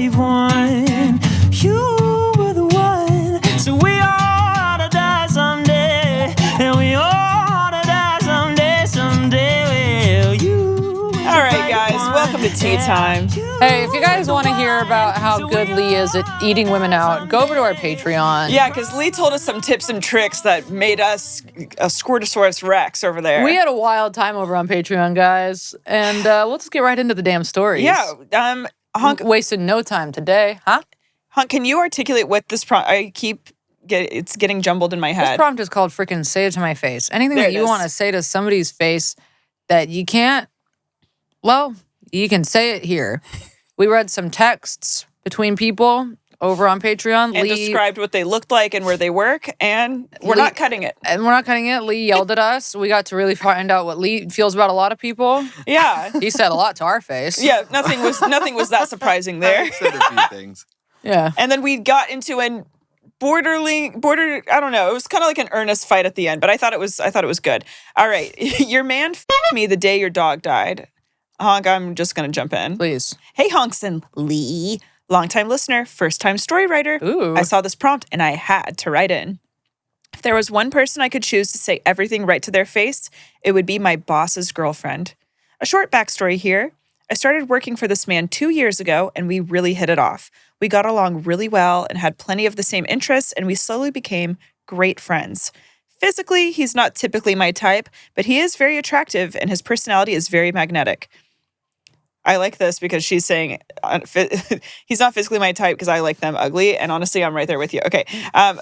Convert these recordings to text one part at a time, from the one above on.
we've won. You were the one, so we all ought to die someday. And we all ought to die someday. Well, you. All right, guys, welcome to Tea Time. Hey, if you guys want to hear about how good Lee is at eating women out, go over to our Patreon. Yeah, because Lee told us some tips and tricks that made us a Squirtosaurus Rex over there. We had a wild time over on Patreon, guys. And we'll just get right into the damn stories. Yeah, Hunk, wasted no time today, huh? Hunk, can you articulate what this prompt? It's getting jumbled in my head. This prompt is called freaking say it to my face. Anything that you want to say to somebody's face that you can't, well, you can say it here. We read some texts between people over on Patreon. And described what they looked like and where they work, and we're not cutting it. And we're not cutting it. Lee yelled at us. We got to really find out what Lee feels about a lot of people. Yeah. He said a lot to our face. Yeah, nothing was that surprising there. I said a few things. Yeah. And then we got into a border, I don't know. It was kind of like an earnest fight at the end, but I thought it was good. All right. Your man f***ed me the day your dog died. Honk, I'm just going to jump in. Please. Hey, Honks and Lee. Longtime listener, first-time story writer. Ooh. I saw this prompt and I had to write in. If there was one person I could choose to say everything right to their face, it would be my boss's girlfriend. A short backstory here. I started working for this man 2 years ago and we really hit it off. We got along really well and had plenty of the same interests, and we slowly became great friends. Physically, he's not typically my type, but he is very attractive and his personality is very magnetic. I like this because she's saying he's not physically my type because I like them ugly. And honestly, I'm right there with you. Okay.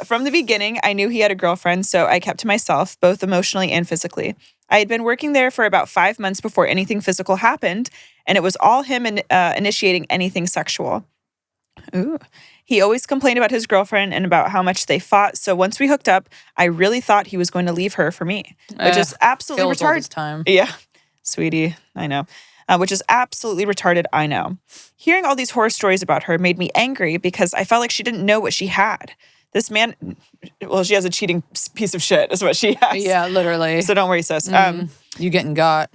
From the beginning, I knew he had a girlfriend, so I kept to myself, both emotionally and physically. I had been working there for about 5 months before anything physical happened, and it was all him initiating anything sexual. Ooh. He always complained about his girlfriend and about how much they fought. So once we hooked up, I really thought he was going to leave her for me, which is absolutely retarded. Time. Yeah, sweetie, I know. Which is absolutely retarded, I know. Hearing all these horror stories about her made me angry because I felt like she didn't know what she had. This man, well, she has a cheating piece of shit is what she has. Yeah, literally. So don't worry, sis. You getting got.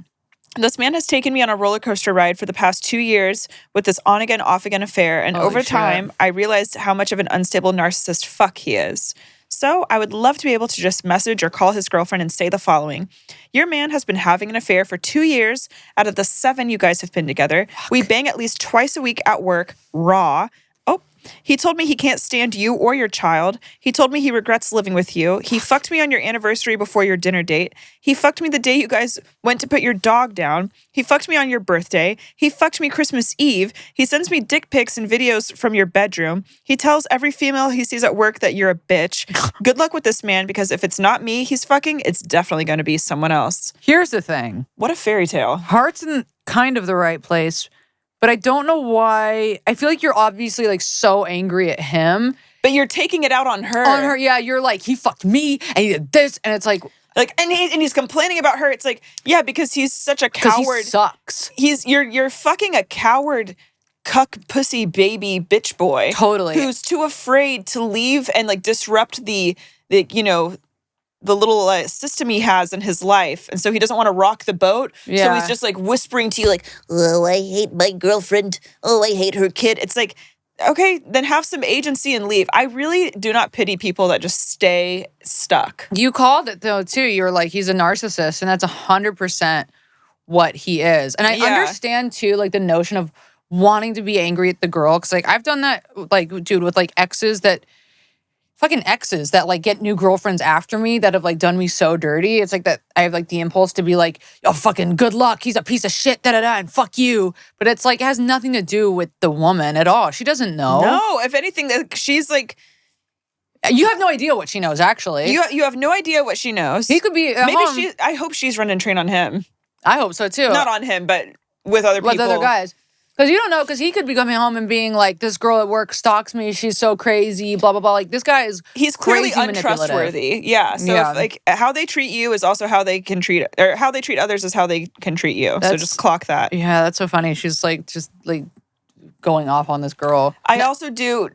This man has taken me on a roller coaster ride for the past 2 years with this on-again, off-again affair, and over time, I realized how much of an unstable narcissist fuck he is. So I would love to be able to just message or call his girlfriend and say the following. Your man has been having an affair for 2 years out of the 7 you guys have been together. Fuck. We bang at least twice a week at work, raw. Oh, he told me he can't stand you or your child. He told me he regrets living with you. He fucked me on your anniversary before your dinner date. He fucked me the day you guys went to put your dog down. He fucked me on your birthday. He fucked me Christmas Eve. He sends me dick pics and videos from your bedroom. He tells every female he sees at work that you're a bitch. Good luck with this man, because if it's not me he's fucking, it's definitely going to be someone else. Here's the thing. What a fairy tale. Heart's in kind of the right place, but I don't know why. I feel like you're obviously like so angry at him. But you're taking it out on her. On her, yeah. You're like, he fucked me and he did this. And it's like and he's complaining about her. It's like, yeah, because he's such a coward. He sucks. You're fucking a coward, cuck, pussy, baby, bitch boy. Totally. Who's too afraid to leave and like disrupt the little system he has in his life. And so he doesn't want to rock the boat. Yeah. So he's just like whispering to you like, oh, I hate my girlfriend. Oh, I hate her kid. It's like, okay, then have some agency and leave. I really do not pity people that just stay stuck. You called it though too. You're like, he's a narcissist, and that's 100% what he is. And I understand too, like the notion of wanting to be angry at the girl. Cause like I've done that, like, dude, with like exes that like get new girlfriends after me that have like done me so dirty. It's like that I have like the impulse to be like, oh, fucking good luck. He's a piece of shit, da-da-da, and fuck you. But it's like, it has nothing to do with the woman at all. She doesn't know. No, if anything, she's like... You have no idea what she knows, actually. You have no idea what she knows. He could be I hope she's running train on him. I hope so, too. Not on him, but with other people. With other guys. Because you don't know, because he could be coming home and being like, this girl at work stalks me, she's so crazy, blah, blah, blah. Like, this guy is He's clearly untrustworthy. Yeah. So if, like, how they treat you is also how they can treat, or how they treat others is how they can treat you. So just clock that. Yeah, that's so funny. She's like, just like going off on this girl. I also do,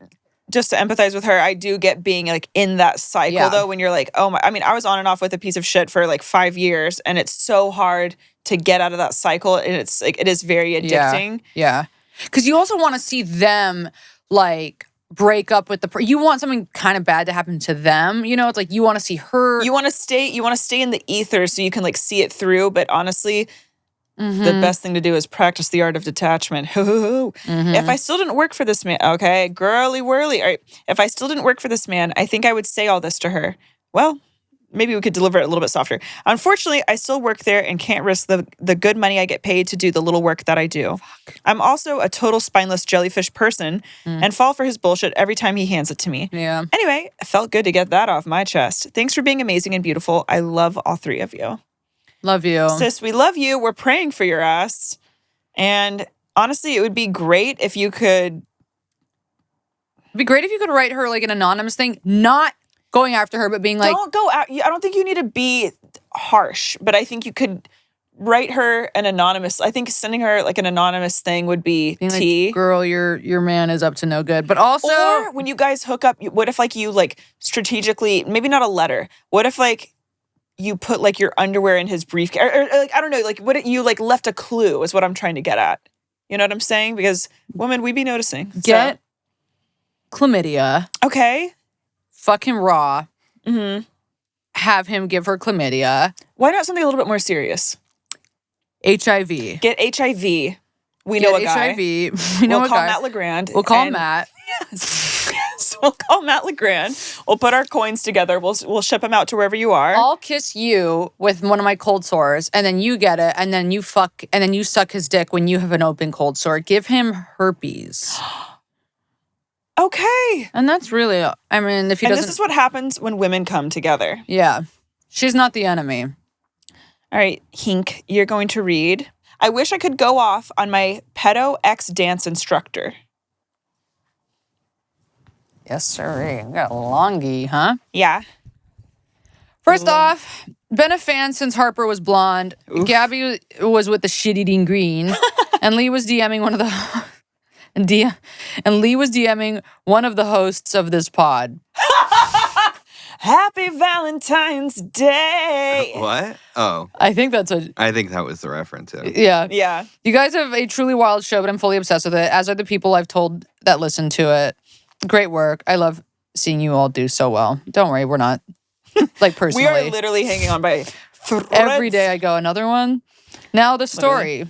just to empathize with her, I do get being like in that cycle though, when you're like, oh my, I mean, I was on and off with a piece of shit for like 5 years, and it's so hard to get out of that cycle, and it's like, it is very addicting. Yeah. Because you also want to see them like break up with you want something kind of bad to happen to them. You know, it's like you want to see her. You want to stay in the ether so you can like see it through. But honestly, the best thing to do is practice the art of detachment. If I still didn't work for this man, okay, girly whirly. All right. If I still didn't work for this man, I think I would say all this to her. Well, maybe we could deliver it a little bit softer. Unfortunately, I still work there and can't risk the good money I get paid to do the little work that I do. I'm also a total spineless jellyfish person and fall for his bullshit every time he hands it to me. Yeah. Anyway, it felt good to get that off my chest. Thanks for being amazing and beautiful. I love all three of you. Love you. Sis, we love you. We're praying for your ass. And honestly, it would be great if you could... It'd be great if you could write her like an anonymous thing, not going after her, but being like... Don't go out. I don't think you need to be harsh, but I think you could write her an anonymous... I think sending her like an anonymous thing would be tea. Like, girl, your man is up to no good. But also... Or when you guys hook up, what if like you like strategically... Maybe not a letter. What if like... you put like your underwear in his briefcase, or like, I don't know, like what you like left a clue is what I'm trying to get at. You know what I'm saying? Because women, we be noticing. Get chlamydia. Okay. Fuck him raw. Have him give her chlamydia. Why not something a little bit more serious? HIV. Get HIV. We know a guy. HIV. We know we'll a call guy. Matt LeGrand. We'll call Matt. Yes, we'll call Matt LeGrand. We'll put our coins together. We'll ship him out to wherever you are. I'll kiss you with one of my cold sores, and then you get it, and then you fuck, and then you suck his dick when you have an open cold sore. Give him herpes. Okay. And that's really, I mean, if he doesn't... this is what happens when women come together. Yeah. She's not the enemy. All right, Hink, you're going to read. I wish I could go off on my pedo ex-dance instructor. Yes, sir. You got a longie, huh? Yeah. First off, been a fan since Harper was blonde. Oof. Gabby was with the shit-eating green. And Lee was DMing one of the... and Lee was DMing one of the hosts of this pod. Happy Valentine's Day. What? Oh. I think that's a... I think that was the reference. Yeah. Yeah. You guys have a truly wild show, but I'm fully obsessed with it, as are the people I've told that listen to it. Great work. I love seeing you all do so well. Don't worry, we're not. Like, personally. We are literally hanging on by threads. Every day I go, another one. Now the story.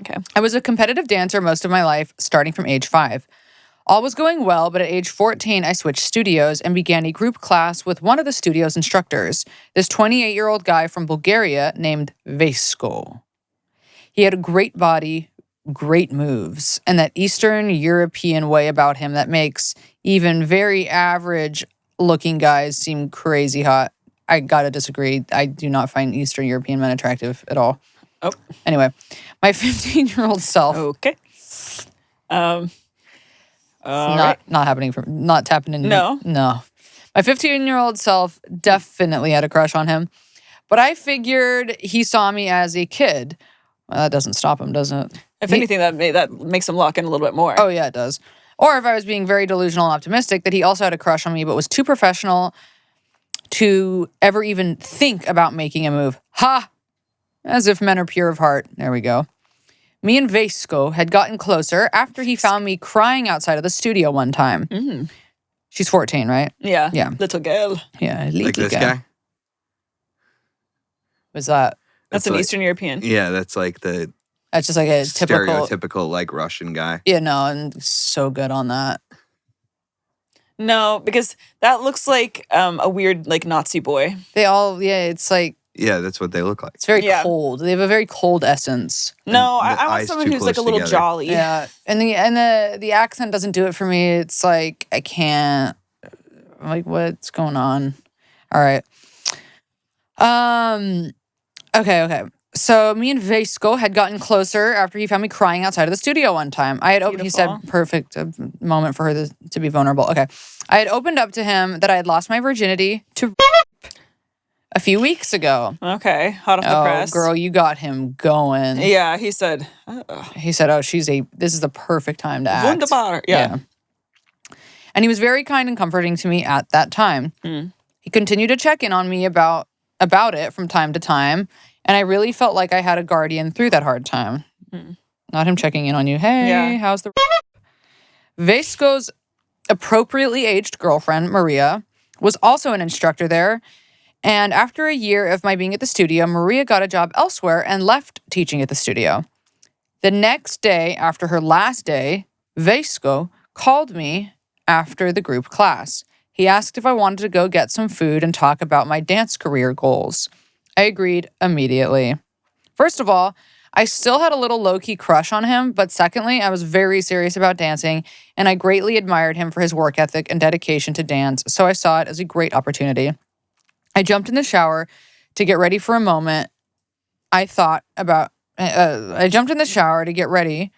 Okay. I was a competitive dancer most of my life, starting from age 5. All was going well, but at age 14, I switched studios and began a group class with one of the studio's instructors, this 28-year-old guy from Bulgaria named Vesko. He had a great body, great moves, and that Eastern European way about him that makes even very average-looking guys seem crazy hot. I gotta disagree. I do not find Eastern European men attractive at all. Oh. Anyway, my 15-year-old self... Okay. Not happening not tapping into No. My 15-year-old self definitely had a crush on him. But I figured he saw me as a kid. Well, that doesn't stop him, does it? If anything, that makes him lock in a little bit more. Oh, yeah, it does. Or if I was being very delusional and optimistic, that he also had a crush on me, but was too professional to ever even think about making a move. Ha! As if men are pure of heart. There we go. Me and Vesko had gotten closer after he found me crying outside of the studio one time. Mm. She's 14, right? Yeah. Yeah. Little girl. Yeah. Like this guy? Was that? That's an Eastern European. Yeah, that's like the... That's just like a typical... stereotypical, like, Russian guy. Yeah, no, and so good on that. No, because that looks like a weird, like, Nazi boy. They all, it's like... Yeah, that's what they look like. It's very cold. They have a very cold essence. No, I want someone who's like a little jolly. Yeah, and the accent doesn't do it for me. It's like I can't. I'm like, what's going on? All right. Okay. So me and Vesko had gotten closer after he found me crying outside of the studio one time. I had opened. He said, "Perfect moment for her to be vulnerable." Okay, I had opened up to him that I had lost my virginity to a few weeks ago. Okay, hot off the press. Oh, girl, you got him going. Yeah, he said. He said, "Oh, this is the perfect time to act." Wunderbar. Yeah. And he was very kind and comforting to me at that time. Mm. He continued to check in on me about it from time to time, and I really felt like I had a guardian through that hard time. Mm. Not him checking in on you. Hey, Yeah. how's the... Vesco's appropriately aged girlfriend, Maria, was also an instructor there. And after a year of my being at the studio, Maria got a job elsewhere and left teaching at the studio. The next day, after her last day, Vesco called me after the group class. He asked if I wanted to go get some food and talk about my dance career goals. I agreed immediately. First of all, I still had a little low-key crush on him, but secondly, I was very serious about dancing, and I greatly admired him for his work ethic and dedication to dance, so I saw it as a great opportunity. I jumped in the shower to get ready for a moment. I jumped in the shower to get ready,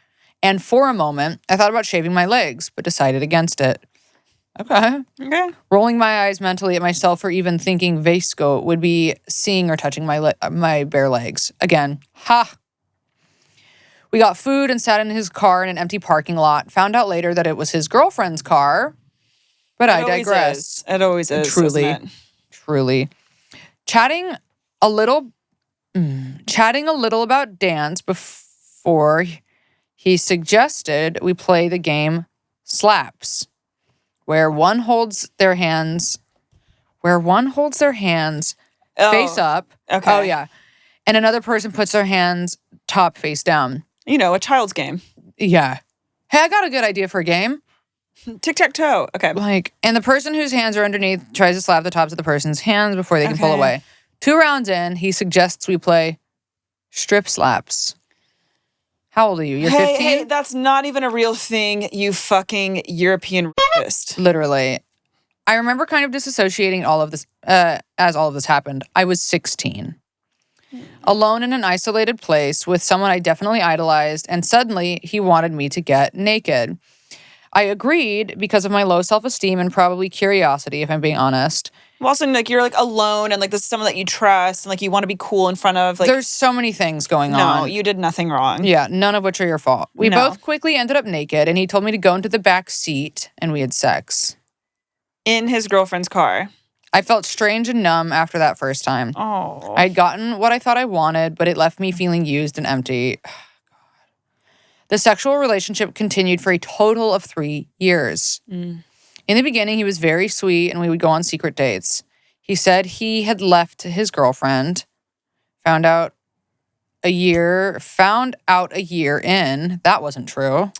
and for a moment, I thought about shaving my legs, but decided against it. Okay. Rolling my eyes mentally at myself for even thinking Vesco would be seeing or touching my bare legs. Again, ha! We got food and sat in his car in an empty parking lot. Found out later that it was his girlfriend's car, but I digress. It always is. Truly. Chatting a little about dance before he suggested we play the game Slaps, where one holds their hands face up. Okay. Oh yeah. And another person puts their hands top face down. You know, a child's game. Yeah. Hey, I got a good idea for a game. Tic-tac-toe. Okay. And the person whose hands are underneath tries to slap the tops of the person's hands before they can pull Okay. away. 2 rounds in, he suggests we play strip slaps. How old are you? You're 15? Hey, that's not even a real thing, you fucking European rapist. Literally. I remember kind of disassociating all of this as all of this happened. I was 16. Alone in an isolated place with someone I definitely idolized, and suddenly he wanted me to get naked. I agreed because of my low self-esteem and probably curiosity, if I'm being honest. Well, also, like, you're, like, alone, and, like, this is someone that you trust, and, like, you want to be cool in front of, like... There's so many things going on. No, you did nothing wrong. Yeah, none of which are your fault. We No. both quickly ended up naked, and he told me to go into the back seat, and we had sex. In his girlfriend's car. I felt strange and numb after that first time. Oh. I had gotten what I thought I wanted, but it left me feeling used and empty. The sexual relationship continued for a total of 3 years. In the beginning, he was very sweet, and we would go on secret dates. He said he had left his girlfriend, found out a year in. That wasn't true.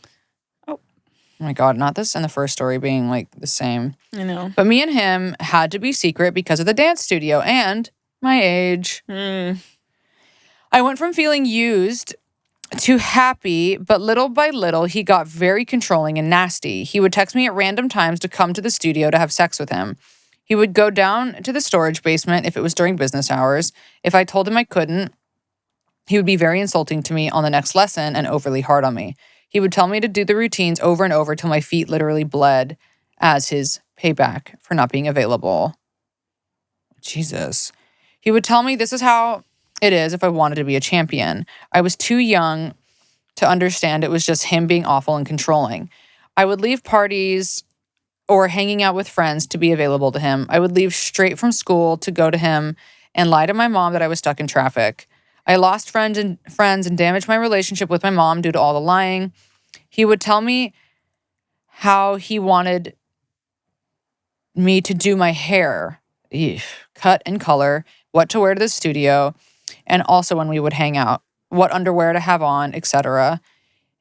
Oh my God, not this and the first story being like the same. I know. But me and him had to be secret because of the dance studio and my age. I went from feeling used to happy, but little by little, he got very controlling and nasty. He would text me at random times to come to the studio to have sex with him. He would go down to the storage basement if it was during business hours. If I told him I couldn't, he would be very insulting to me on the next lesson and overly hard on me. He would tell me to do the routines over and over till my feet literally bled as his payback for not being available. Jesus. He would tell me this is how it is if I wanted to be a champion. I was too young to understand it was just him being awful and controlling. I would leave parties or hanging out with friends to be available to him. I would leave straight from school to go to him and lie to my mom that I was stuck in traffic. I lost friends and damaged my relationship with my mom due to all the lying. He would tell me how he wanted me to do my hair, cut and color, what to wear to the studio, and also when we would hang out, what underwear to have on, etc.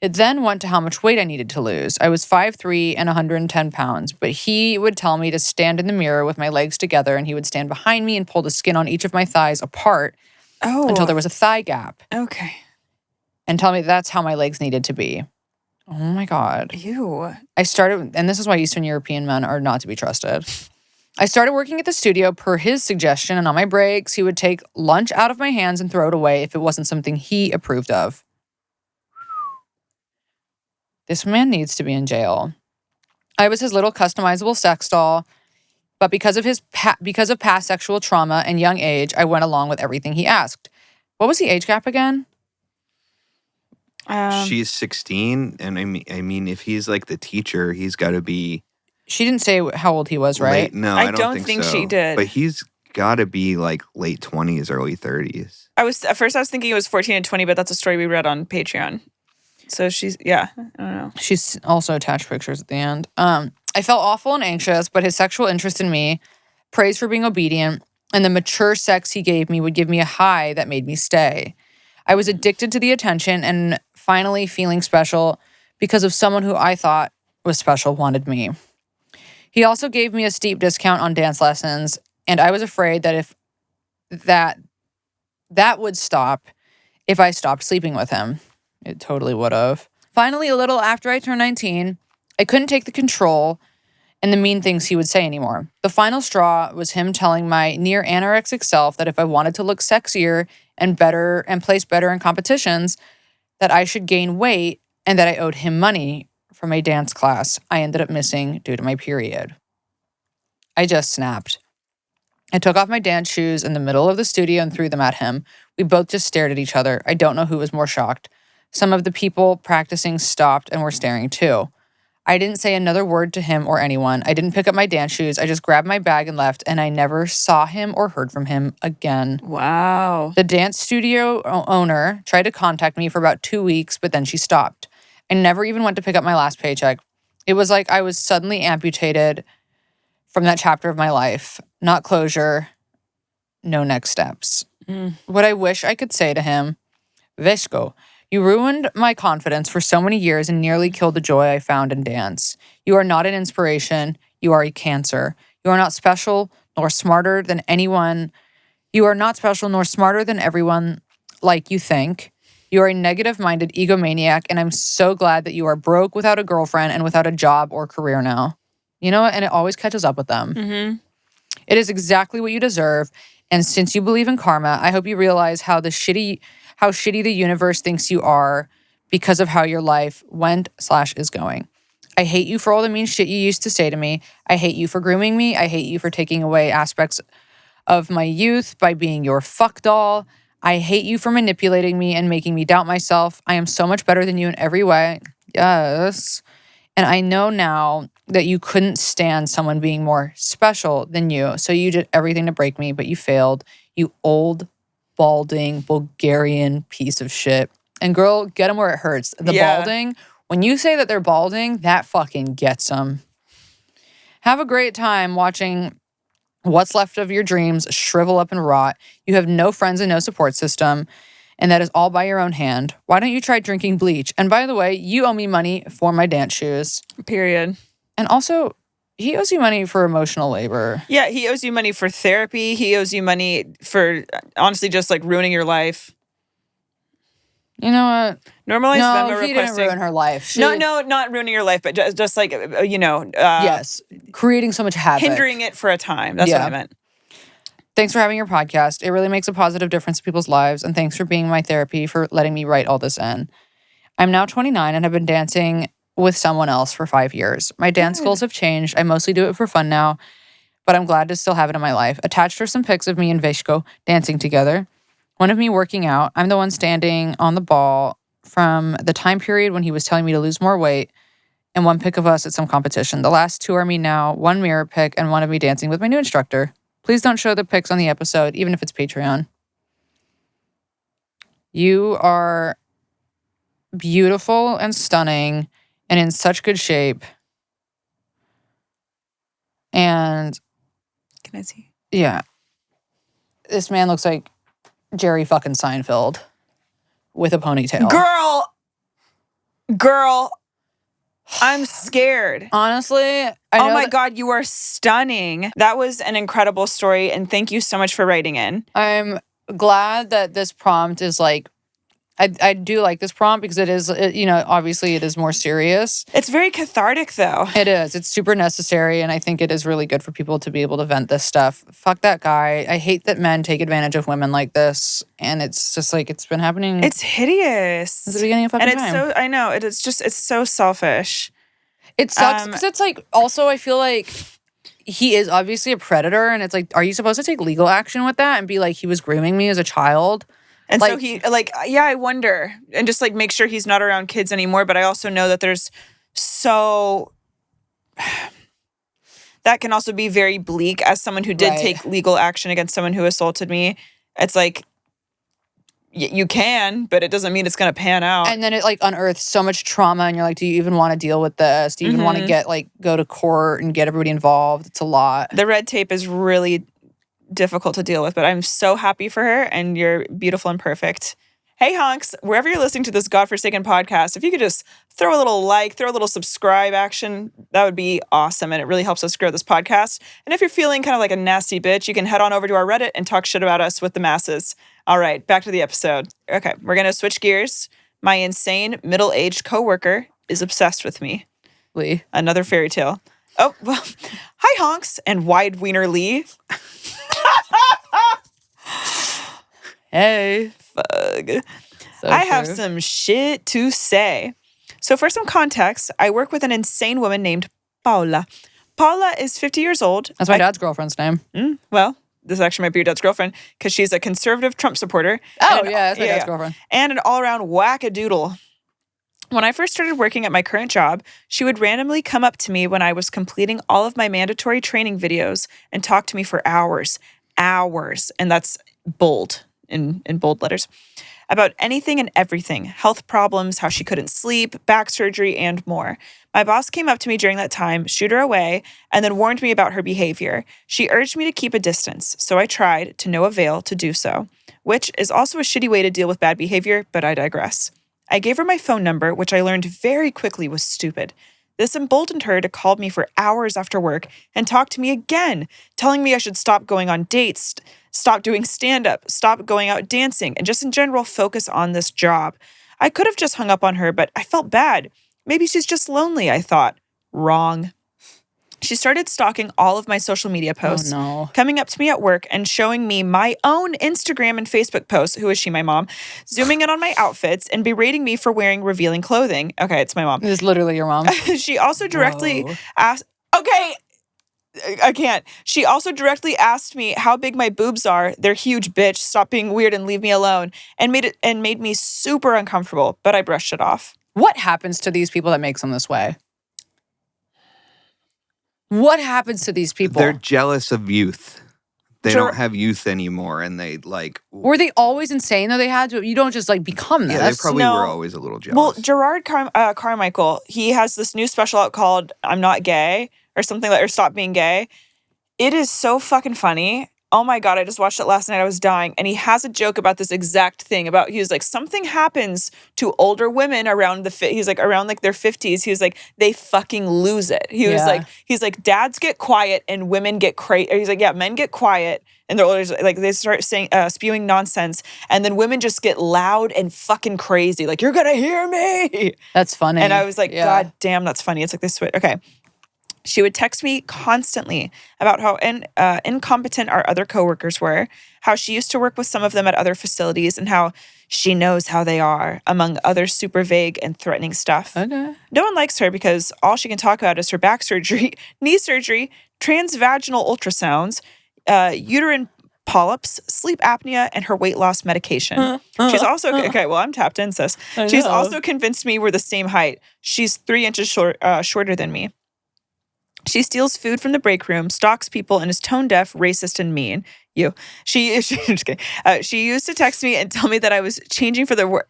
It then went to how much weight I needed to lose. I was 5'3" and 110 pounds, but he would tell me to stand in the mirror with my legs together, and he would stand behind me and pull the skin on each of my thighs apart until there was a thigh gap. Okay. And tell me that's how my legs needed to be. Oh my God. Ew. I started, and this is why Eastern European men are not to be trusted. I started working at the studio per his suggestion, and on my breaks, he would take lunch out of my hands and throw it away if it wasn't something he approved of. This man needs to be in jail. I was his little customizable sex doll, but because of past sexual trauma and young age, I went along with everything he asked. What was the age gap again? She's 16, and I mean, if he's like the teacher, he's got to be. She didn't say how old he was, right? No, I I don't don't think so. she did. But he's got to be like late 20s, early 30s. At first I was thinking it was 14 and 20, but that's a story we read on Patreon. So she's, yeah, I don't know. She's also attached pictures at the end. I felt awful and anxious, but his sexual interest in me, praise for being obedient, and the mature sex he gave me would give me a high that made me stay. I was addicted to the attention and finally feeling special because of someone who I thought was special wanted me. He also gave me a steep discount on dance lessons, and I was afraid that if that would stop if I stopped sleeping with him. It totally would have. Finally, a little after I turned 19, I couldn't take the control and the mean things he would say anymore. The final straw was him telling my near anorexic self that if I wanted to look sexier and better and place better in competitions, that I should gain weight and that I owed him money from a dance class I ended up missing due to my period. I just snapped. I took off my dance shoes in the middle of the studio and threw them at him. We both just stared at each other. I don't know who was more shocked. Some of the people practicing stopped and were staring too. I didn't say another word to him or anyone. I didn't pick up my dance shoes. I just grabbed my bag and left, and I never saw him or heard from him again. Wow. The dance studio owner tried to contact me for about 2 weeks, but then she stopped. I never even went to pick up my last paycheck. It was like I was suddenly amputated from that chapter of my life. Not closure, no next steps. What I wish I could say to him, Veshko, you ruined my confidence for so many years and nearly killed the joy I found in dance. You are not an inspiration. You are a cancer. You are not special nor smarter than anyone. You are not special nor smarter than everyone like you think. You are a negative-minded egomaniac, and I'm so glad that you are broke without a girlfriend and without a job or career now. You know what? And it always catches up with them. Mm-hmm. It is exactly what you deserve. And since you believe in karma, I hope you realize how shitty the universe thinks you are because of how your life went/is going. I hate you for all the mean shit you used to say to me. I hate you for grooming me. I hate you for taking away aspects of my youth by being your fuck doll. I hate you for manipulating me and making me doubt myself. I am so much better than you in every way. Yes. And I know now that you couldn't stand someone being more special than you. So you did everything to break me, but you failed. You old, balding, Bulgarian piece of shit. And girl, get them where it hurts. The balding, when you say that they're balding, that fucking gets them. Have a great time watching what's left of your dreams shrivel up and rot. You have no friends and no support system. And that is all by your own hand. Why don't you try drinking bleach? And by the way, you owe me money for my dance shoes. Period. And also, he owes you money for emotional labor. Yeah, he owes you money for therapy. He owes you money for, honestly, just like ruining your life. You know what? Normalize Venmo he requesting. didn't ruin her life. No, not ruining your life, but just like, yes, creating so much havoc. Hindering it for a time. That's what I meant. Thanks for having your podcast. It really makes a positive difference in people's lives. And thanks for being my therapy for letting me write all this in. I'm now 29 and have been dancing with someone else for 5 years. My dance skills have changed. I mostly do it for fun now, but I'm glad to still have it in my life. Attached are some pics of me and Veshko dancing together. One of me working out. I'm the one standing on the ball from the time period when he was telling me to lose more weight, and one pic of us at some competition. The last two are me now, one mirror pic and one of me dancing with my new instructor. Please don't show the pics on the episode, even if it's Patreon. You are beautiful and stunning and in such good shape. And Can I see? yeah, this man looks like Jerry fucking Seinfeld with a ponytail. Girl, I'm scared. Honestly, oh my God, you are stunning. That was an incredible story, and thank you so much for writing in. I'm glad that this prompt is like, I do like this prompt because it is, obviously it is more serious. It's very cathartic, though. It is. It's super necessary, and I think it is really good for people to be able to vent this stuff. Fuck that guy. I hate that men take advantage of women like this, and it's just like, it's been happening. It's hideous. Since the beginning of fucking time. And I know, it's so selfish. It sucks because it's like, also I feel like he is obviously a predator, and it's like, are you supposed to take legal action with that and be like, he was grooming me as a child? And so I wonder, and just like make sure he's not around kids anymore. But I also know that there's that can also be very bleak as someone who did take legal action against someone who assaulted me. It's like, You can, but it doesn't mean it's going to pan out. And then it like unearths so much trauma, and you're like, do you even want to deal with this? Do you even want to get go to court and get everybody involved? It's a lot. The red tape is really difficult to deal with, but I'm so happy for her, and you're beautiful and perfect. Hey, honks, wherever you're listening to this godforsaken podcast, if you could just throw a little like, throw a little subscribe action, that would be awesome. And it really helps us grow this podcast. And if you're feeling kind of like a nasty bitch, you can head on over to our Reddit and talk shit about us with the masses. All right, back to the episode. Okay, we're going to switch gears. My insane middle-aged coworker is obsessed with me. Lee. Another fairy tale. Oh, well, hi, honks and wide wiener Lee. Hey. Fuck. So I have true. some shit to say. So for some context, I work with an insane woman named Paula. Paula is 50 years old. That's my dad's girlfriend's name. Well, this actually might be your dad's girlfriend because she's a conservative Trump supporter. Oh, yeah, that's my dad's girlfriend. And an all-around wackadoodle. When I first started working at my current job, she would randomly come up to me when I was completing all of my mandatory training videos and talk to me for hours. And that's bold. In bold letters, about anything and everything, health problems, how she couldn't sleep, back surgery, and more. My boss came up to me during that time, shooed her away, and then warned me about her behavior. She urged me to keep a distance, so I tried, to no avail, to do so, which is also a shitty way to deal with bad behavior, but I digress. I gave her my phone number, which I learned very quickly was stupid. This emboldened her to call me for hours after work and talk to me again, telling me I should stop going on dates, stop doing stand-up, stop going out dancing, and just in general focus on this job. I could have just hung up on her, but I felt bad. Maybe she's just lonely, I thought. Wrong. She started stalking all of my social media posts, coming up to me at work and showing me my own Instagram and Facebook posts. Who is she, my mom? Zooming in on my outfits and berating me for wearing revealing clothing. Okay, it's my mom. It's literally your mom. She also directly asked... Okay, I can't. She also directly asked me how big my boobs are. They're huge, bitch. Stop being weird and leave me alone. And made me super uncomfortable, but I brushed it off. What happens to these people that makes them this way? What happens to these people? They're jealous of youth. They don't have youth anymore, and they like... Were they always insane, though? They had to... You don't just, like, become this. Yeah, they probably were always a little jealous. Well, Gerard Carmichael, he has this new special out called I'm Not Gay, or something like, or Stop Being Gay. It is so fucking funny. Oh my God, I just watched it last night. I was dying. And he has a joke about this exact thing about, he was like, something happens to older women around he's like, around like their 50s. He was like, they fucking lose it. He was like, he's like, dads get quiet and women get crazy. He's like, yeah, men get quiet and they're older, like they start saying, spewing nonsense. And then women just get loud and fucking crazy. Like, you're going to hear me. That's funny. And I was like, God damn, that's funny. It's like this. Okay. She would text me constantly about how incompetent our other coworkers were, how she used to work with some of them at other facilities, and how she knows how they are, among other super vague and threatening stuff. Okay. No one likes her because all she can talk about is her back surgery, knee surgery, transvaginal ultrasounds, uterine polyps, sleep apnea, and her weight loss medication. She's also, okay, well, I'm tapped in, sis. She's also convinced me we're the same height. She's 3 inches shorter than me. She steals food from the break room, stalks people, and is tone deaf, racist, and mean. She just kidding. She used to text me and tell me that I was changing for the word.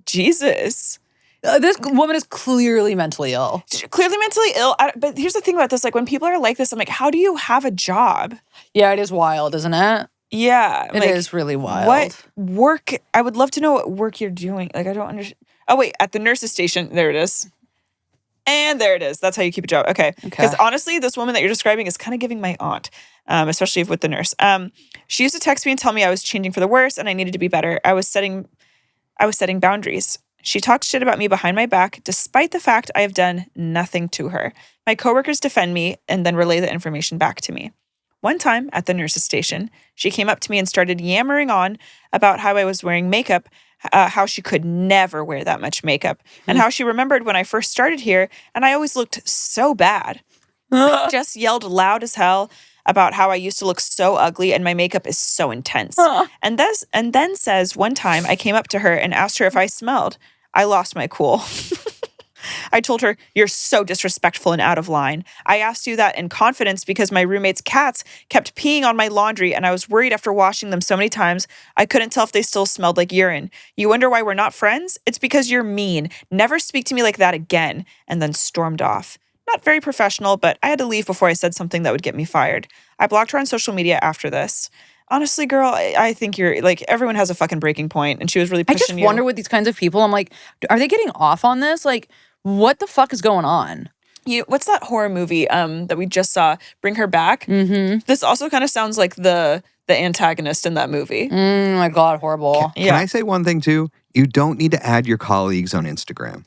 Jesus. This woman is clearly mentally ill. Clearly mentally ill. But here's the thing about this. Like, when people are like this, I'm like, how do you have a job? Yeah, it is wild, isn't it? Yeah. It is really wild. What work? I would love to know what work you're doing. Like, I don't understand. Oh, wait. At the nurse's station. There it is. And there it is. That's how you keep a job. Okay. Because honestly, this woman that you're describing is kind of giving my aunt, especially with the nurse. She used to text me and tell me I was changing for the worse and I needed to be better. I was setting boundaries. She talked shit about me behind my back, despite the fact I have done nothing to her. My coworkers defend me and then relay the information back to me. One time at the nurse's station, she came up to me and started yammering on about how I was wearing makeup, how she could never wear that much makeup, and how she remembered when I first started here and I always looked so bad. Just yelled loud as hell about how I used to look so ugly and my makeup is so intense. And then says one time I came up to her and asked her if I smelled. I lost my cool. I told her, "You're so disrespectful and out of line. I asked you that in confidence because my roommate's cats kept peeing on my laundry and I was worried after washing them so many times I couldn't tell if they still smelled like urine. You wonder why we're not friends? It's because you're mean. Never speak to me like that again," and then stormed off. Not very professional, but I had to leave before I said something that would get me fired. I blocked her on social media after this. Honestly, girl, I think you're like, everyone has a fucking breaking point, and she was really I pushing just you. wonder with these kinds of people, I'm like, are they getting off on this? Like, what the fuck is going on? What's that horror movie that we just saw? Bring Her Back. Mm-hmm. This also kind of sounds like the antagonist in that movie. My God, horrible. Can I say one thing too? You don't need to add your colleagues on Instagram.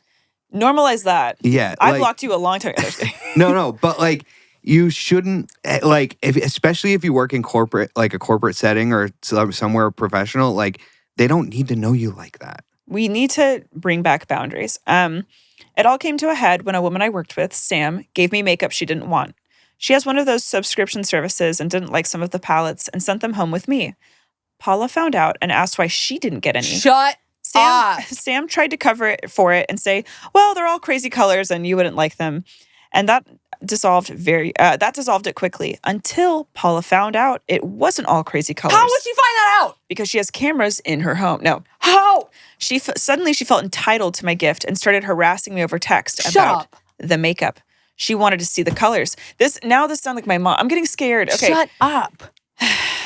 Normalize that. Yeah, I blocked you a long time ago. No, but like you shouldn't like especially if you work in corporate, like a corporate setting or somewhere professional, like they don't need to know you like that. We need to bring back boundaries. It all came to a head when a woman I worked with, Sam, gave me makeup she didn't want. She has one of those subscription services and didn't like some of the palettes and sent them home with me. Paula found out and asked why she didn't get any. Shut up. Sam tried to cover it for it and say, "Well, they're all crazy colors and you wouldn't like them." And that dissolved it quickly until Paula found out it wasn't all crazy colors. How would she find that out? Because she has cameras in her home. No. How? Suddenly she felt entitled to my gift and started harassing me over text about the makeup. She wanted to see the colors. This sounds like my mom. I'm getting scared. Okay. Shut up.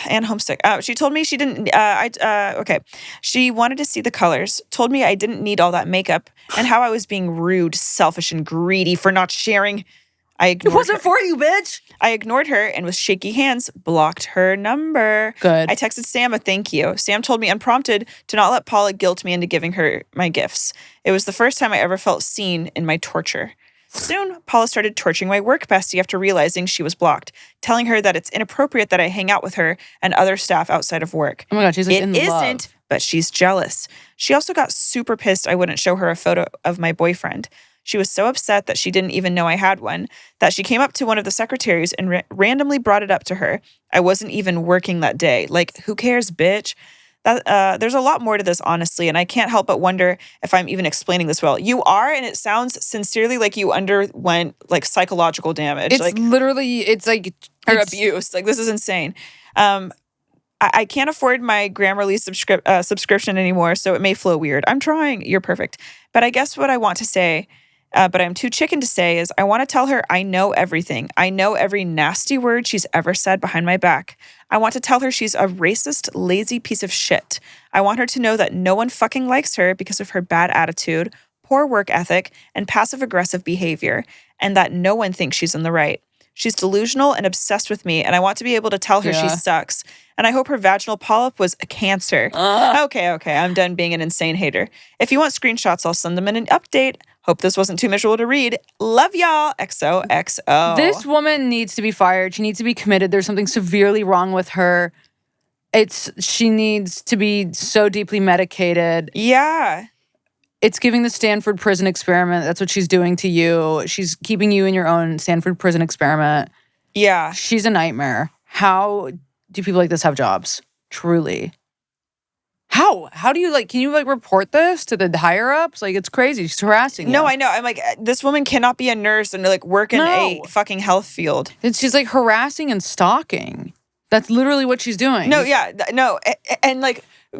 And homesick. She told me she didn't. Okay. She wanted to see the colors. Told me I didn't need all that makeup, and how I was being rude, selfish, and greedy for not sharing. It wasn't for you, bitch. I ignored her and with shaky hands blocked her number. Good. I texted Sam a thank you. Sam told me unprompted to not let Paula guilt me into giving her my gifts. It was the first time I ever felt seen in my torture. Soon, Paula started torturing my work bestie after realizing she was blocked, telling her that it's inappropriate that I hang out with her and other staff outside of work. Oh my God, she's like in love. It isn't, but she's jealous. She also got super pissed I wouldn't show her a photo of my boyfriend. She was so upset that she didn't even know I had one, that she came up to one of the secretaries and randomly brought it up to her. I wasn't even working that day. Like, who cares, bitch? There's a lot more to this, honestly, and I can't help but wonder if I'm even explaining this well. You are, and it sounds sincerely like you underwent like psychological damage. It's like literally, or abuse. Like, this is insane. I can't afford my Grammarly subscription anymore, so it may flow weird. I'm trying. You're perfect. But I guess what I want to say, but I'm too chicken to say, is I want to tell her I know everything. I know every nasty word she's ever said behind my back. I want to tell her she's a racist, lazy piece of shit. I want her to know that no one fucking likes her because of her bad attitude, poor work ethic, and passive-aggressive behavior, and that no one thinks she's in the right. She's delusional and obsessed with me, and I want to be able to tell her she sucks. And I hope her vaginal polyp was a cancer. Okay, I'm done being an insane hater. If you want screenshots, I'll send them in an update. Hope this wasn't too miserable to read. Love y'all. XOXO. This woman needs to be fired. She needs to be committed. There's something severely wrong with her. She needs to be so deeply medicated. Yeah. It's giving the Stanford prison experiment. That's what she's doing to you. She's keeping you in your own Stanford prison experiment. Yeah. She's a nightmare. How do people like this have jobs? Truly. How do you can you report this to the higher ups? Like, it's crazy. She's harassing you. No, I know. I'm like, this woman cannot be a nurse and work in a fucking health field. She's harassing and stalking. That's literally what she's doing. No, yeah. No. And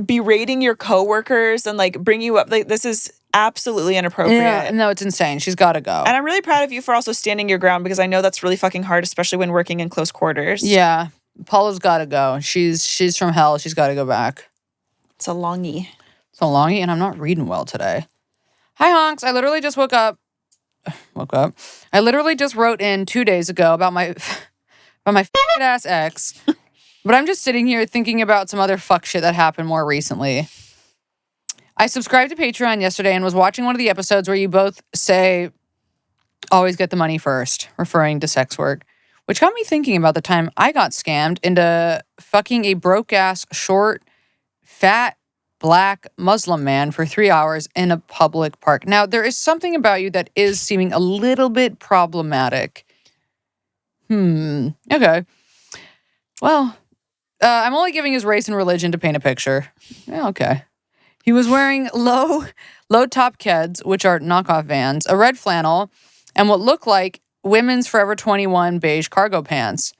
berating your coworkers and bring you up. This is absolutely inappropriate. Yeah, no, it's insane. She's got to go. And I'm really proud of you for also standing your ground, because I know that's really fucking hard, especially when working in close quarters. Yeah. Paula's got to go. She's from hell. She's got to go back. It's a longie. And I'm not reading well today. Hi, honks. I literally just woke up. I literally just wrote in 2 days ago about my ass ex. But I'm just sitting here thinking about some other fuck shit that happened more recently. I subscribed to Patreon yesterday and was watching one of the episodes where you both say, always get the money first, referring to sex work, which got me thinking about the time I got scammed into fucking a broke-ass, short, fat, black Muslim man for 3 hours in a public park. Now, there is something about you that is seeming a little bit problematic. Okay. Well, I'm only giving his race and religion to paint a picture. Yeah, okay. He was wearing low top Keds, which are knockoff Vans, a red flannel, and what looked like women's Forever 21 beige cargo pants.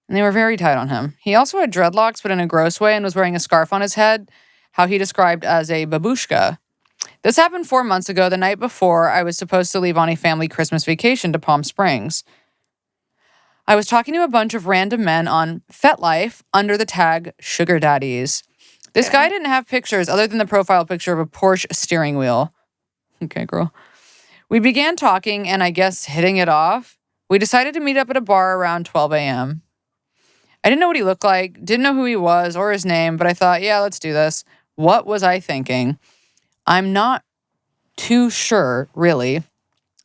And they were very tight on him. He also had dreadlocks, but in a gross way, and was wearing a scarf on his head, how he described as a babushka. This happened 4 months ago, the night before I was supposed to leave on a family Christmas vacation to Palm Springs. I was talking to a bunch of random men on FetLife under the tag Sugar Daddies. This guy didn't have pictures other than the profile picture of a Porsche steering wheel. Okay, girl. We began talking and I guess hitting it off. We decided to meet up at a bar around 12 a.m. I didn't know what he looked like, didn't know who he was or his name, but I thought, yeah, let's do this. What was I thinking? I'm not too sure, really.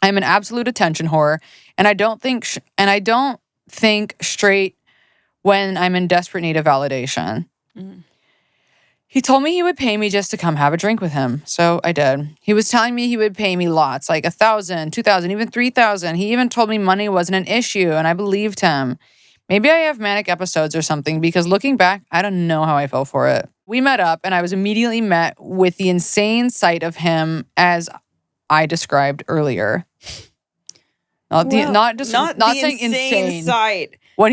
I'm an absolute attention whore, and I don't think straight when I'm in desperate need of validation. Mm. He told me he would pay me just to come have a drink with him, so I did. He was telling me he would pay me lots, like $1,000, $2,000, even $3,000. He even told me money wasn't an issue, and I believed him. Maybe I have manic episodes or something, because looking back, I don't know how I fell for it. We met up, and I was immediately met with the insane sight of him as I described earlier. Not saying insane sight. What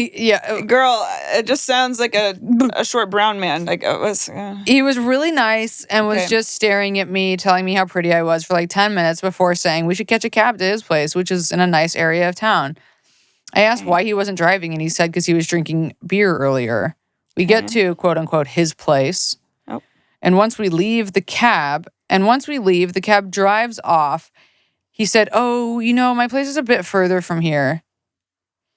Girl, it just sounds like a short brown man. Like it was. He was really nice and was just staring at me, telling me how pretty I was for like 10 minutes before saying we should catch a cab to his place, which is in a nice area of town. I asked why he wasn't driving, and he said because he was drinking beer earlier. We get to, quote unquote, his place. Oh. And once we leave, the cab drives off. He said, oh, my place is a bit further from here,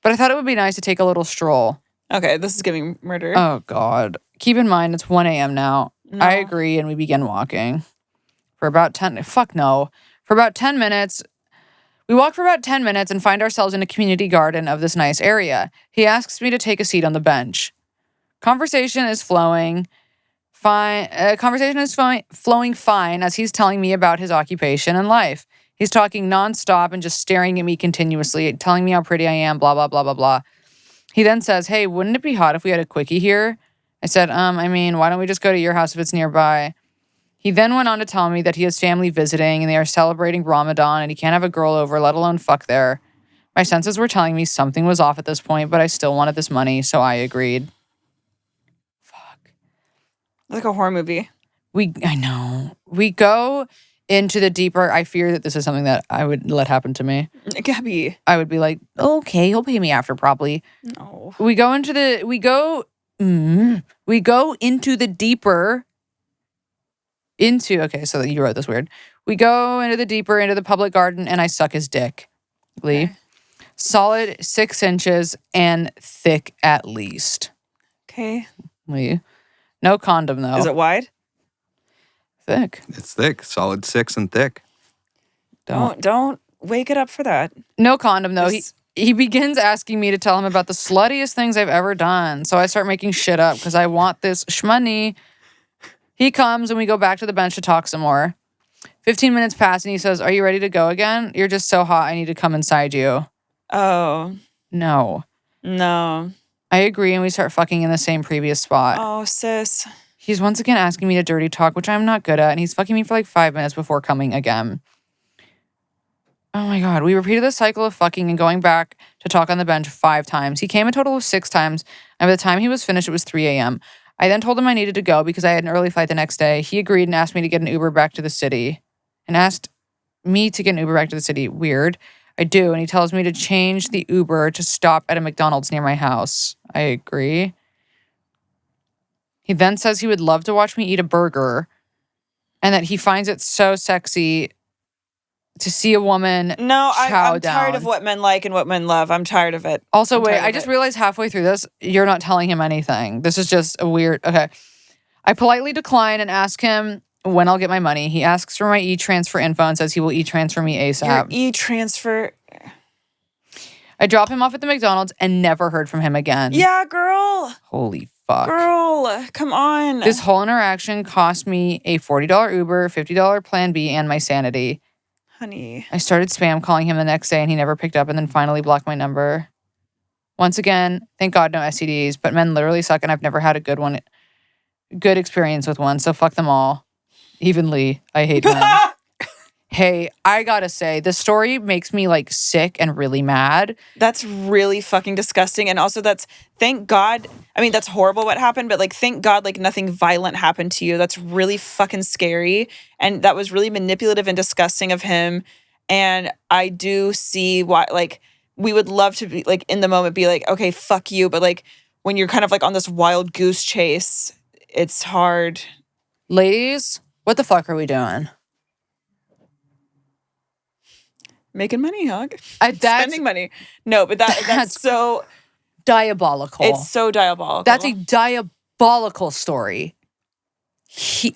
but I thought it would be nice to take a little stroll. Okay, this is giving murder. Oh, God. Keep in mind, it's 1 a.m. now. No. I agree, and we begin walking. For about 10 minutes. We walk for about 10 minutes and find ourselves in a community garden of this nice area. He asks me to take a seat on the bench. Conversation is flowing fine as he's telling me about his occupation and life. He's talking nonstop and just staring at me continuously, telling me how pretty I am, blah, blah, blah, blah, blah. He then says, hey, wouldn't it be hot if we had a quickie here? I said, why don't we just go to your house if it's nearby? He then went on to tell me that he has family visiting and they are celebrating Ramadan and he can't have a girl over, let alone fuck there. My senses were telling me something was off at this point, but I still wanted this money, so I agreed. Fuck. Like a horror movie. I know. We go into the deeper. I fear that this is something that I would let happen to me. Gabby. I would be like, okay, he'll pay me after probably. No. We go into the deeper. Okay, so you wrote this weird. We go into the public garden and I suck his dick. Lee. Okay. Solid 6 inches and thick at least. Okay. Lee. No condom though. Is it wide? Thick. It's thick. Solid 6 and thick. Don't wake it up for that. No condom though. He begins asking me to tell him about the sluttiest things I've ever done. So I start making shit up because I want this shmoney. He comes and we go back to the bench to talk some more. 15 minutes pass and he says, are you ready to go again? You're just so hot. I need to come inside you. Oh. No. I agree and we start fucking in the same previous spot. Oh, sis. He's once again asking me to dirty talk, which I'm not good at. And he's fucking me for like 5 minutes before coming again. Oh my God. We repeated the cycle of fucking and going back to talk on the bench 5 times. He came a total of 6 times. And by the time he was finished, it was 3 a.m. I then told him I needed to go because I had an early flight the next day. He agreed and asked me to get an Uber back to the city. Weird. I do. And he tells me to change the Uber to stop at a McDonald's near my house. I agree. He then says he would love to watch me eat a burger and that he finds it so sexy to see a woman I'm tired of what men like and what men love. I'm tired of it. Also, wait, I just realized halfway through this, you're not telling him anything. This is just a weird... Okay. I politely decline and ask him when I'll get my money. He asks for my e-transfer info and says he will e-transfer me ASAP. Your e-transfer... I drop him off at the McDonald's and never heard from him again. Yeah, girl. Holy fuck. Girl, come on. This whole interaction cost me a $40 Uber, $50 Plan B, and my sanity. Honey. I started spam calling him the next day and he never picked up and then finally blocked my number. Once again, thank God no STDs, but men literally suck and I've never had a good experience with one, so fuck them all. Evenly, I hate men. Hey, I gotta say, this story makes me like sick and really mad. That's really fucking disgusting. And also thank God, I mean, that's horrible what happened, but like, thank God, like nothing violent happened to you. That's really fucking scary. And that was really manipulative and disgusting of him. And I do see why, like, we would love to be like in the moment, be like, okay, fuck you. But like, when you're kind of like on this wild goose chase, it's hard. Ladies, what the fuck are we doing? Making money, Hog. That's Spending money. No, but that's so diabolical. It's so diabolical. That's a diabolical story.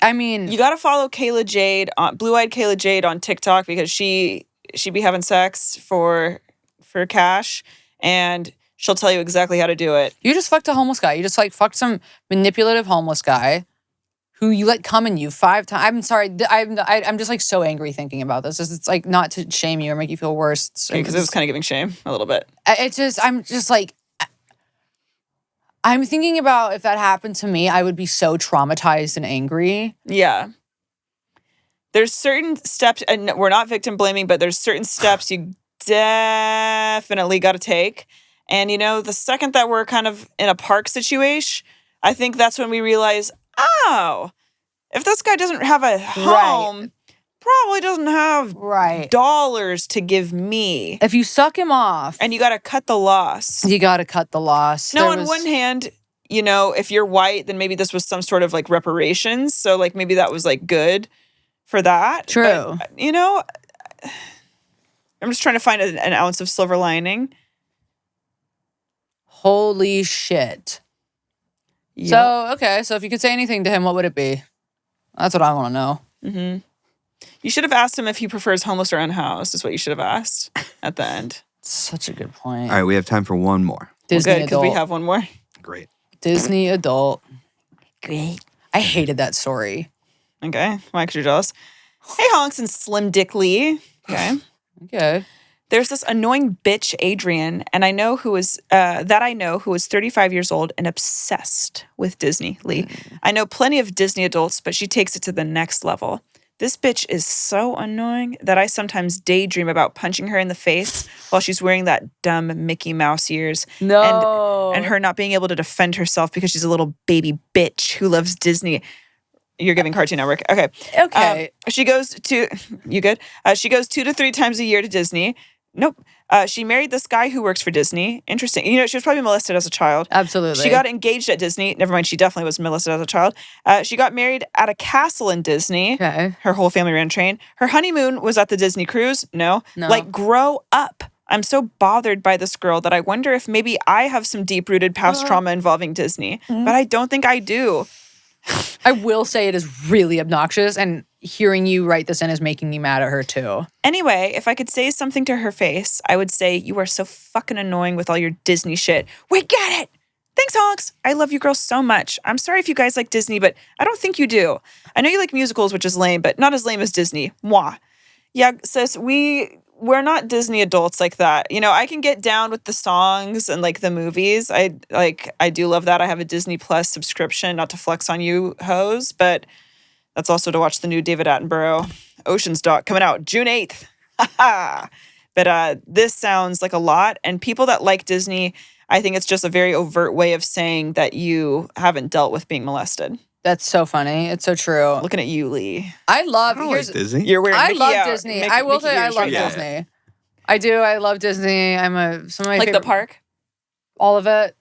I mean, you gotta follow Kayla Jade, Blue-Eyed Kayla Jade on TikTok, because she be having sex for cash, and she'll tell you exactly how to do it. You just fucked a homeless guy. You just like fucked some manipulative homeless guy who you let come in you 5 times. I'm sorry. I'm just like so angry thinking about this. It's like not to shame you or make you feel worse. Because it was kind of giving shame a little bit. I'm just like, I'm thinking about if that happened to me, I would be so traumatized and angry. Yeah. There's certain steps, and we're not victim blaming, but there's certain steps you definitely got to take. And, you know, the second that we're kind of in a park situation, I think that's when we realize, oh, if this guy doesn't have a home, probably doesn't have dollars to give me. If you suck him off. And you got to cut the loss. You got to cut the loss. Now, on one hand, you know, if you're white, then maybe this was some sort of like reparations. So like maybe that was like good for that. True. But, you know, I'm just trying to find an ounce of silver lining. Holy shit. Yep. So, okay. So if you could say anything to him, what would it be? That's what I want to know. Mm-hmm. You should have asked him if he prefers homeless or unhoused, is what you should have asked at the end. Such a good point. All right, we have time for one more. Disney good, because we have one more. Great. Disney adult. Great. I hated that story. Okay. Why? Because you're jealous. Hey, Honks and Slim Dick Lee. Okay. Okay. There's this annoying bitch, Adrian, and I know who is 35 years old and obsessed with Disney, Lee. I know plenty of Disney adults, but she takes it to the next level. This bitch is so annoying that I sometimes daydream about punching her in the face while she's wearing that dumb Mickey Mouse ears. No. And her not being able to defend herself because she's a little baby bitch who loves Disney. You're giving Cartoon Network. Okay. Okay. She goes to, you good? She goes 2 to 3 times a year to Disney. Nope. She married this guy who works for Disney. Interesting. You know, she was probably molested as a child. Absolutely. She got engaged at Disney. Never mind, she definitely was molested as a child. She got married at a castle in Disney. Okay. Her whole family ran a train. Her honeymoon was at the Disney cruise. No. Like, grow up. I'm so bothered by this girl that I wonder if maybe I have some deep-rooted past trauma involving Disney. But I don't think I do. I will say it is really obnoxious, and hearing you write this in is making me mad at her too. Anyway, if I could say something to her face, I would say, you are so fucking annoying with all your Disney shit. We get it. Thanks, Honks. I love you girls so much. I'm sorry if you guys like Disney, but I don't think you do. I know you like musicals, which is lame, but not as lame as Disney. Mwah. Yeah, sis, we're not Disney adults like that. You know, I can get down with the songs and like the movies. I do love that. I have a Disney Plus subscription, not to flex on you hoes, but that's also to watch the new David Attenborough Ocean's doc coming out June 8th. But this sounds like a lot. And people that like Disney, I think it's just a very overt way of saying that you haven't dealt with being molested. That's so funny. It's so true. Looking at you, Lee. I love like Disney. You're wearing Mickey love out. Disney. I will say I love Disney. I do. I love Disney. Some of my like favorite, the park? All of it.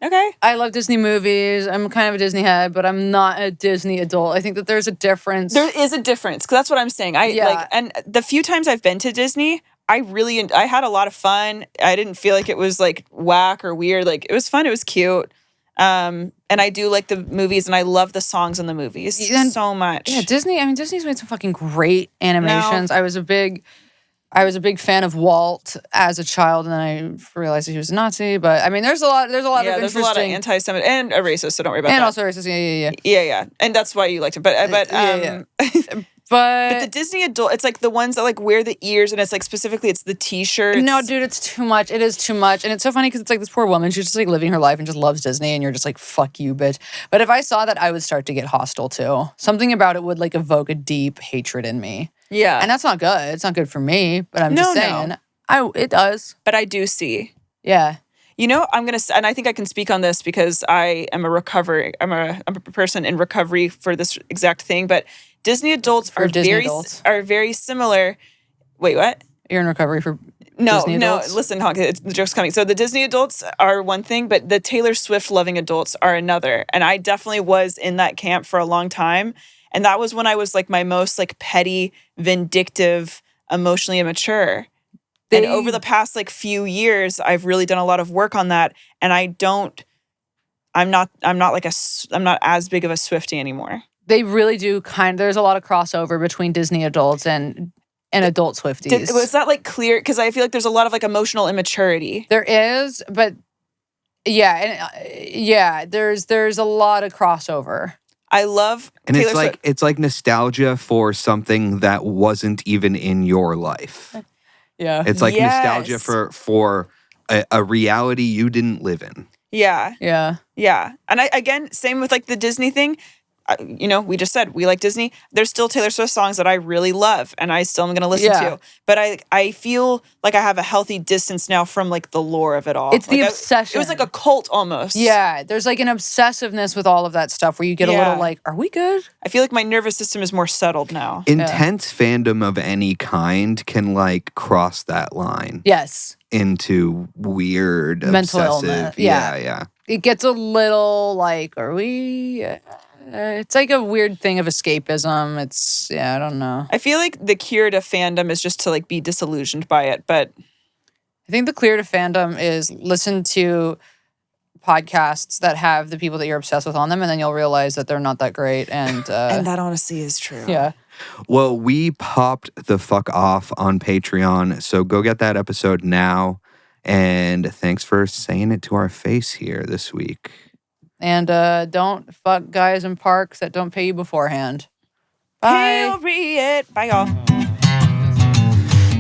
Okay. I love Disney movies. I'm kind of a Disney head, but I'm not a Disney adult. I think that there's a difference. There is a difference, because that's what I'm saying. And the few times I've been to Disney, I had a lot of fun. I didn't feel like it was like whack or weird. Like, it was fun. It was cute. And I do like the movies, and I love the songs in the movies so much. Yeah, Disney. I mean, Disney's made some fucking great animations. No. I was a big fan of Walt as a child, and then I realized that he was a Nazi. But I mean, there's a lot of interesting. There's a lot of anti-Semitic and a racist. So don't worry about that. And also racist. Yeah. Yeah. And that's why you liked him. But But the Disney adult, it's like the ones that like wear the ears, and it's like specifically it's the t-shirts. No, dude, it's too much. It is too much. And it's so funny because it's like this poor woman, she's just like living her life and just loves Disney, and you're just like, fuck you, bitch. But if I saw that, I would start to get hostile too. Something about it would like evoke a deep hatred in me. Yeah. And that's not good. It's not good for me, but I'm just saying, it does. But I do see. Yeah. You know, and I think I can speak on this because I'm a person in recovery for this exact thing, but Disney adults are very similar. Wait, what? You're in recovery for Disney adults? No, listen, Honk, the joke's coming. So the Disney adults are one thing, but the Taylor Swift loving adults are another. And I definitely was in that camp for a long time. And that was when I was like my most like petty, vindictive, emotionally immature. And over the past like few years, I've really done a lot of work on that. And I'm not as big of a Swiftie anymore. They really do there's a lot of crossover between Disney adults and adult Swifties. Was that like clear? Because I feel like there's a lot of like emotional immaturity. There is, but there's a lot of crossover. I love and Taylor Swift. It's like nostalgia for something that wasn't even in your life. Yeah. It's like nostalgia for a reality you didn't live in. Yeah. Yeah. Yeah. And again, same with like the Disney thing. We just said we like Disney. There's still Taylor Swift songs that I really love and I still am going to listen to. But I feel like I have a healthy distance now from like the lore of it all. It's like the obsession. It was like a cult almost. Yeah. There's like an obsessiveness with all of that stuff where you get a little like, are we good? I feel like my nervous system is more settled now. Intense fandom of any kind can like cross that line. Yes. Into weird, mental obsessive. Illness. Yeah. It gets a little like, are we... it's like a weird thing of escapism. It's, I don't know. I feel like the cure to fandom is just to like be disillusioned by it, but... I think the cure to fandom is listen to podcasts that have the people that you're obsessed with on them, and then you'll realize that they're not that great. And that honestly is true. Yeah. Well, we popped the fuck off on Patreon, so go get that episode now. And thanks for saying it to our face here this week. And don't fuck guys in parks that don't pay you beforehand. Bye. Period. Bye, y'all.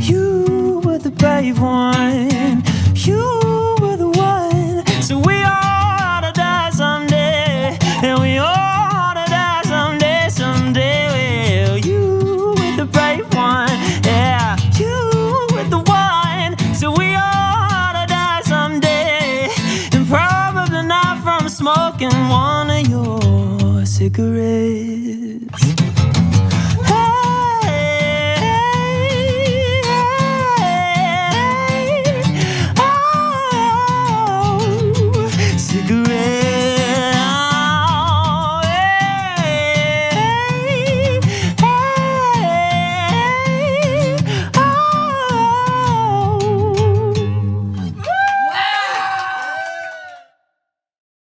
You were the brave one. You were the one. So we all ought to die someday. And we all ought to die someday, someday. Well, you were the brave one. Yeah, you were the one. So we all ought to die someday. And probably not from smoking one of your cigarettes.